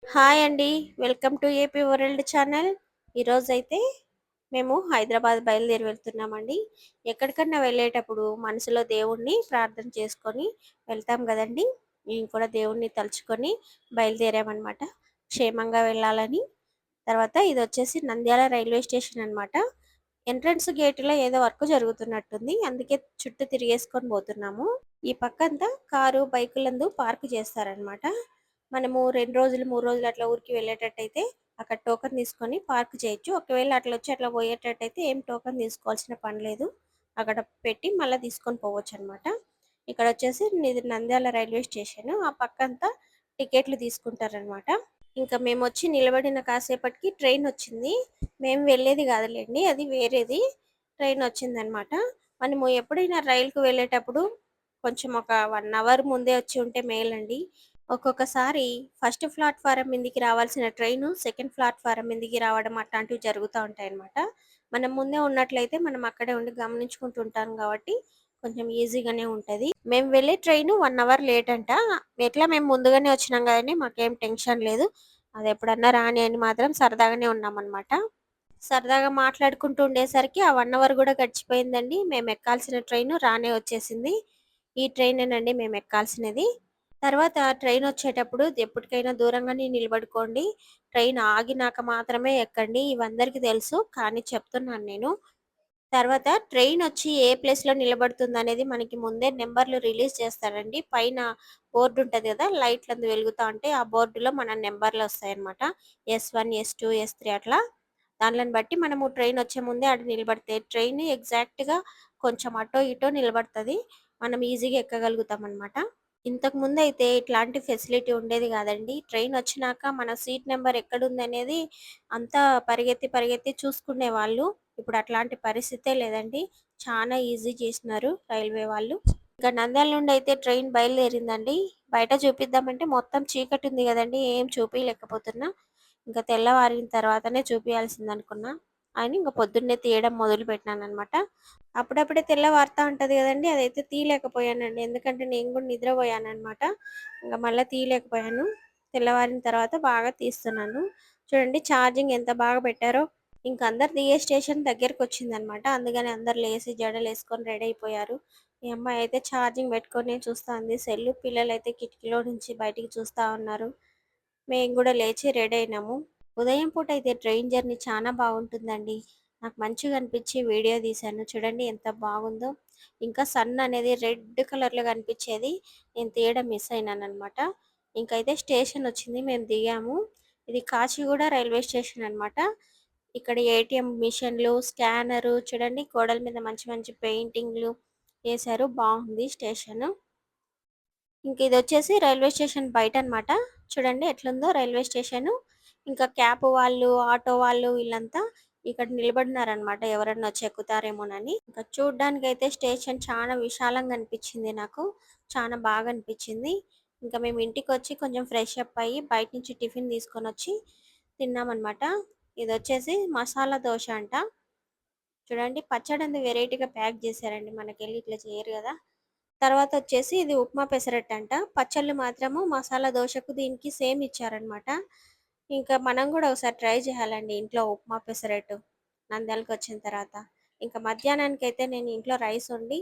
Hi అండి. Welcome to AP world channel. ఈరోజైతే మేము హైదరాబాద్ బయలుదేరి వెళ్తున్నామండి. ఎక్కడికన్నా వెళ్ళేటప్పుడు మనసులో దేవుణ్ణి ప్రార్థన చేసుకొని వెళ్తాం కదండి. మేము కూడా దేవుణ్ణి తలుచుకొని బయలుదేరామన్నమాట. క్షేమంగా వెళ్ళాలని. తర్వాత ఇది వచ్చేసి నంద్యాల రైల్వే స్టేషన్ అన్నమాట. ఎంట్రన్స్ గేట్లో ఏదో వర్క్ జరుగుతున్నట్టుంది. అందుకే చుట్టూ తిరిగేసుకొని పోతున్నాము. ఈ పక్కంతా కారు, బైకులందు పార్క్ చేస్తారనమాట. మనము 2 రోజులు, 3 రోజులు అట్లా ఊరికి వెళ్ళేటట్టయితే అక్కడ టోకెన్ తీసుకొని పార్క్ చేయొచ్చు. ఒకవేళ అట్లొచ్చి అట్లా పోయేటట్టయితే ఏం టోకెన్ తీసుకోవాల్సిన పని లేదు. అక్కడ పెట్టి మళ్ళీ తీసుకొని పోవచ్చనమాట. ఇక్కడొచ్చేసి ఇది నంద్యాల రైల్వే స్టేషన్. ఆ పక్కంతా టికెట్లు తీసుకుంటారనమాట. ఇంకా మేమొచ్చి నిలబడిన కాసేపటికి ట్రైనొచ్చింది. మేము వెళ్ళేది కాదులెండి. అది వేరేది. ట్రైనొచ్చిందనమాట. మనము ఎప్పుడైనా రైలుకి వెళ్ళేటప్పుడు కొంచెం ఒక 1 అవర్ ముందే వచ్చి ఉంటే మేలండి. ఒక్కొక్కసారి ఫస్ట్ ప్లాట్‌ఫారం మీదికి రావాల్సిన ట్రైను సెకండ్ ప్లాట్‌ఫారం మీదికి రావడం అట్లాంటివి జరుగుతా ఉంటాయనమాట. మనం ముందే ఉన్నట్లయితే మనం అక్కడే ఉండి గమనించుకుంటూ ఉంటాం కాబట్టి కొంచెం ఈజీగానే ఉంటది. మేము వెళ్ళే ట్రైను 1 అవర్ లేట్ అంట. ఎట్లా మేము ముందుగానే వచ్చినాం కదండీ! మాకేం టెన్షన్ లేదు. అదెప్పుడన్నా రాని అని మాత్రం సరదాగానే ఉన్నామనమాట. సరదాగా మాట్లాడుకుంటూ ఉండేసరికి ఆ 1 అవర్ గూడా గడిచిపోయిందండి. మేమెక్కాల్సిన ట్రైను రానే వచ్చేసింది. ఈ ట్రైనేనండి మేమెక్కాల్సినది. తర్వాత ట్రైనొచ్చేటప్పుడు ఎప్పటికైనా దూరంగానే నిలబడుకోండి. ట్రైన్ ఆగినాక మాత్రమే ఎక్కండి. ఇవందరికీ తెలుసు. కానీ చెప్తున్నాను నేను. తర్వాత ట్రైనొచ్చి ఏ ప్లేస్‌లో నిలబడుతుందనేది మనకి ముందే నంబర్‌లు రిలీజ్ చేస్తారండి. పైన బోర్డ్ ఉంటది గదా! లైట్లందు వెలుగుతా ఉంటే ఆ బోర్డులో మన నంబర్‌లొస్తాయన్నమాట. S1, S2, S3 అట్లా. దాన్లని బట్టి మనము ట్రైనొచ్చే ముందే ఆడ నిలబడితే ట్రైన్ ఎగ్జాక్ట్‌గా కొంచెం అటో ఇటో నిలబడతది. మనం ఈజీగా ఎక్కగలుగుతామనమాట. ఇంతకుముందయితే ఇట్లాంటి ఫెసిలిటీ ఉండేది గాదండి. ట్రైనొచ్చినాక మన సీట్ నంబర్ ఎక్కడుందనేది అంతా పరిగెత్తి, పరిగెత్తి చూసుకునేవాళ్ళు. ఇప్పుడు అట్లాంటి పరిస్థితే లేదండి. చానా ఈజీ చేసినారు రైల్వే వాళ్ళు. ఇక నంద్యాల నుండయితే ట్రైన్ బయలుదేరిందండి. బయట చూపిద్దామంటే మొత్తం చీకటుంది గదండీ! ఏం చూపియలేకపోతున్నా. ఇంక తెల్లవారిన తర్వాతనే చూపియాల్సిందనుకున్నా. అని ఇంక పొద్దున్నే తీయడం మొదలుపెట్టినాననమాట. అప్పుడప్పుడే తెల్లవారుతా ఉంటది గదండీ! అదైతే తీయలేకపోయానండి. ఎందుకంటే నేను గూడా నిద్రపోయాననమాట. ఇంగ మళ్ళా తీయలేకపోయాను. తెల్లవారిన తర్వాత బాగా తీస్తున్నాను. చూడండి ఛార్జింగ్ ఎంత బాగా పెట్టారో. ఇంక అందరు దిగే స్టేషన్ దగ్గరకొచ్చిందనమాట. అందుకని అందరూ లేసి జడలేసుకొని రెడీ అయిపోయారు. ఈ అమ్మాయయితే ఛార్జింగ్ పెట్టుకొనే చూస్తాంది సెల్లు. పిల్లలైతే కిటికీలో నుంచి బయటికి చూస్తా ఉన్నారు. మేము గూడా లేచి రెడీ అయినాము. ఉదయం పూట అయితే ట్రైన్ జర్నీ చానా బాగుంటుందండి. నాకు మంచిగా అనిపించి వీడియో తీశాను. చూడండి ఎంత బాగుందో. ఇంకా సన్ అనేది రెడ్ కలర్‌లో కనిపించేది. నేను తీయడం మిస్ అయినాననమాట. ఇంకైతే స్టేషన్ వచ్చింది. మేము దిగాము. ఇది కాచిగూడ రైల్వే స్టేషన్ అనమాట. ఇక్కడ ఏటీఎం మిషన్‌లు, స్కానరు చూడండి గోడల మీద మంచి మంచి పెయింటింగ్‌లు ఏశారు. బాగుంది స్టేషను. ఇంక ఇదొచ్చేసి రైల్వే స్టేషన్ బయటనమాట. చూడండి ఎట్లుందో రైల్వే స్టేషను. ఇంకా క్యాబ్ వాళ్ళు, ఆటో వాళ్ళు వీళ్ళంతా ఇక్కడ నిలబడినారనమాట. ఎవరన్నా వచ్చి ఎక్కుతారేమోనని. ఇంకా చూడ్డానికైతే స్టేషన్ చానా విశాలంగా అనిపిచ్చింది నాకు. చానా బాగా అనిపిచ్చింది. ఇంకా మేము ఇంటికొచ్చి కొంచెం ఫ్రెష్ అప్ అయ్యి బయట నుంచి టిఫిన్ తీసుకొనొచ్చి తిన్నామనమాట. ఇదొచ్చేసి మసాలా దోస అంట. చూడండి పచ్చడంతా వెరైటీగా ప్యాక్ చేశారండి. మనకెళ్ళి ఇట్లా చేయరు గదా! తర్వాతొచ్చేసి ఇది ఉప్మా పెసరట్టంట. పచ్చళ్ళు మాత్రము మసాలా దోసకు దీనికి సేమ్ ఇచ్చారనమాట. ఇంకా మనం గూడా ఒకసారి ట్రై చేయాలండి ఇంట్లో ఉప్మా పెసరట్టు నంద్యాలకొచ్చిన తర్వాత. ఇంక మధ్యాహ్నానికైతే నేను ఇంట్లో రైస్ వండి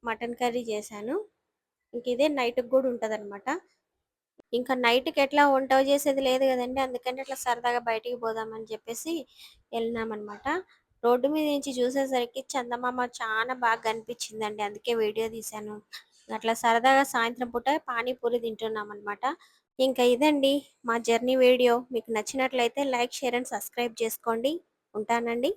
మటన్ కర్రీ చేశాను. ఇంక ఇదే నైట్‌కి గూడా ఉంటదనమాట. ఇంకా నైట్‌కెట్లా వంట చేసేది లేదు గదండీ! అందుకని అట్లా సరదాగా బయటికి పోదామని చెప్పేసి ఎళ్ళినామనమాట. రోడ్డు మీద నుంచి చూసేసరికి చందమామ చానా బాగా కనిపించిందండి. అందుకే వీడియో తీశాను. అట్లా సరదాగా సాయంత్రం పూట పానీపూరి తింటున్నామనమాట. ఇంకా ఇదండి మా జర్నీ వీడియో. మీకు నచ్చినట్లయితే లైక్, షేర్ అండ్ సబ్స్క్రైబ్ చేసుకోండి. ఉంటానండి.